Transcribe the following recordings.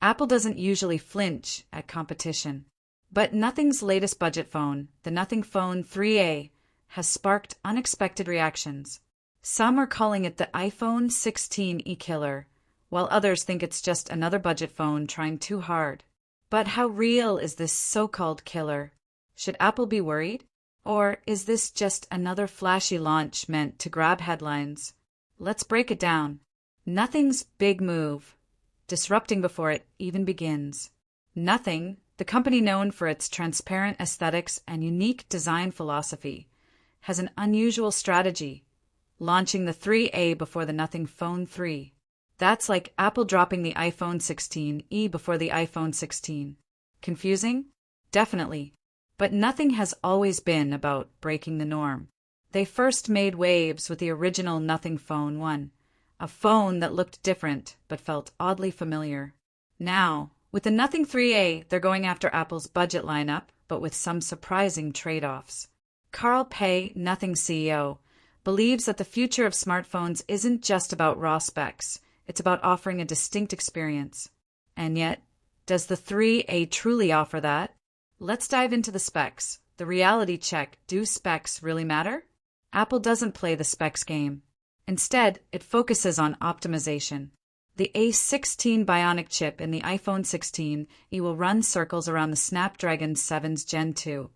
Apple doesn't usually flinch at competition. But Nothing's latest budget phone, the Nothing Phone 3A, has sparked unexpected reactions. Some are calling it the iPhone 16e killer, while others think it's just another budget phone trying too hard. But how real is this so-called killer? Should Apple be worried? Or is this just another flashy launch meant to grab headlines? Let's break it down. Nothing's big move, disrupting before it even begins. Nothing, the company known for its transparent aesthetics and unique design philosophy, has an unusual strategy, launching the 3A before the Nothing Phone 3. That's like Apple dropping the iPhone 16e before the iPhone 16. Confusing? Definitely. But Nothing has always been about breaking the norm. They first made waves with the original Nothing Phone 1, a phone that looked different but felt oddly familiar. Now, with the Nothing 3A, they're going after Apple's budget lineup, but with some surprising trade-offs. Carl Pei, Nothing CEO, believes that the future of smartphones isn't just about raw specs, it's about offering a distinct experience. And yet, does the 3A truly offer that? Let's dive into the specs. The reality check. Do specs really matter? Apple doesn't play the specs game. Instead, it focuses on optimization. The A16 Bionic chip in the iPhone 16e will run circles around the Snapdragon 7's Gen 2,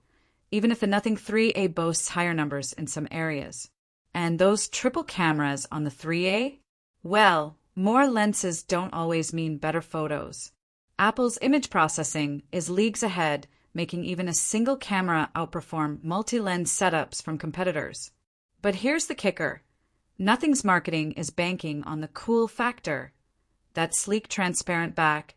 even if the Nothing 3A boasts higher numbers in some areas. And those triple cameras on the 3A? Well, more lenses don't always mean better photos. Apple's image processing is leagues ahead, making even a single camera outperform multi-lens setups from competitors. But here's the kicker. Nothing's marketing is banking on the cool factor. That sleek transparent back,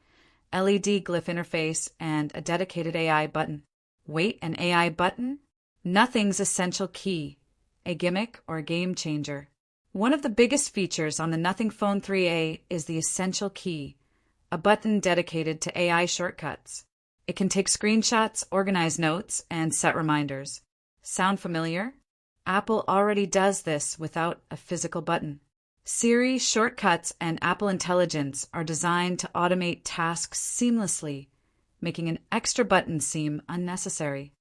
LED glyph interface, and a dedicated AI button. Wait, an AI button? Nothing's essential key. A gimmick or a game changer. One of the biggest features on the Nothing Phone 3A is the essential key, a button dedicated to AI shortcuts. It can take screenshots, organize notes, and set reminders. Sound familiar? Apple already does this without a physical button. Siri, shortcuts, and Apple Intelligence are designed to automate tasks seamlessly, making an extra button seem unnecessary.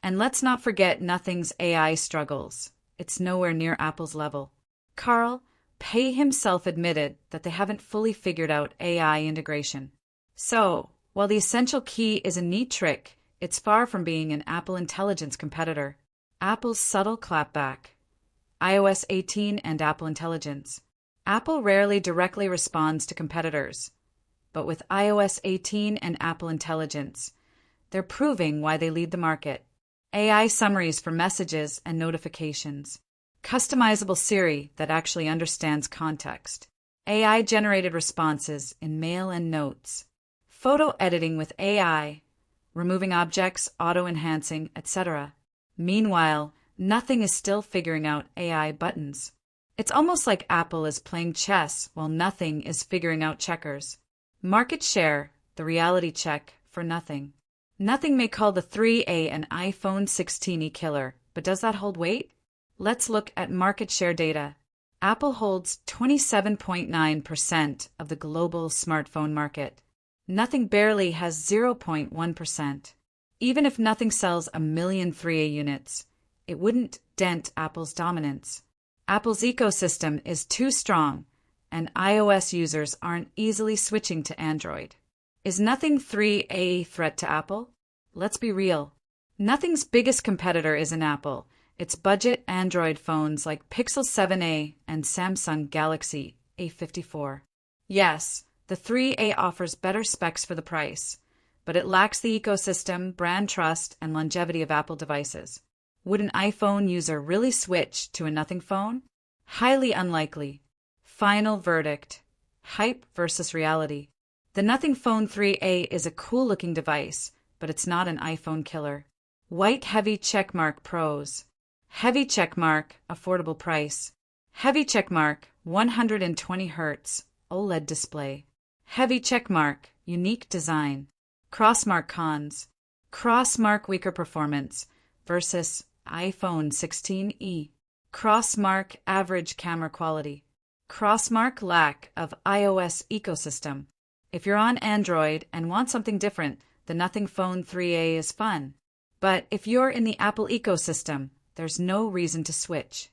And let's not forget Nothing's AI struggles. It's nowhere near Apple's level. Carl Pei himself admitted that they haven't fully figured out AI integration. So, while the essential key is a neat trick, it's far from being an Apple Intelligence competitor. Apple's subtle clapback. iOS 18 and Apple Intelligence. Apple rarely directly responds to competitors, but with iOS 18 and Apple Intelligence, they're proving why they lead the market. AI summaries for messages and notifications. Customizable Siri that actually understands context. AI-generated responses in mail and notes. Photo editing with AI, removing objects, auto-enhancing, etc. Meanwhile, Nothing is still figuring out AI buttons. It's almost like Apple is playing chess while Nothing is figuring out checkers. Market share, the reality check for Nothing. Nothing may call the 3A an iPhone 16e killer, but does that hold weight? Let's look at market share data. Apple holds 27.9% of the global smartphone market. Nothing barely has 0.1%. Even if Nothing sells 1 million 3A units, it wouldn't dent Apple's dominance. Apple's ecosystem is too strong, and iOS users aren't easily switching to Android. Is Nothing 3A a threat to Apple? Let's be real. Nothing's biggest competitor isn't Apple. It's budget Android phones like Pixel 7a and Samsung Galaxy A54. Yes, the 3A offers better specs for the price, but it lacks the ecosystem, brand trust, and longevity of Apple devices. Would an iPhone user really switch to a Nothing phone? Highly unlikely. Final verdict. Hype versus reality. The Nothing Phone 3A is a cool-looking device, but it's not an iPhone killer. White heavy checkmark pros. Heavy checkmark, affordable price. Heavy checkmark, 120 Hz, OLED display. Heavy checkmark, unique design. Crossmark cons. Crossmark weaker performance versus iPhone 16e. Crossmark average camera quality. Crossmark lack of iOS ecosystem. If you're on Android and want something different, the Nothing Phone 3A is fun. But if you're in the Apple ecosystem, there's no reason to switch.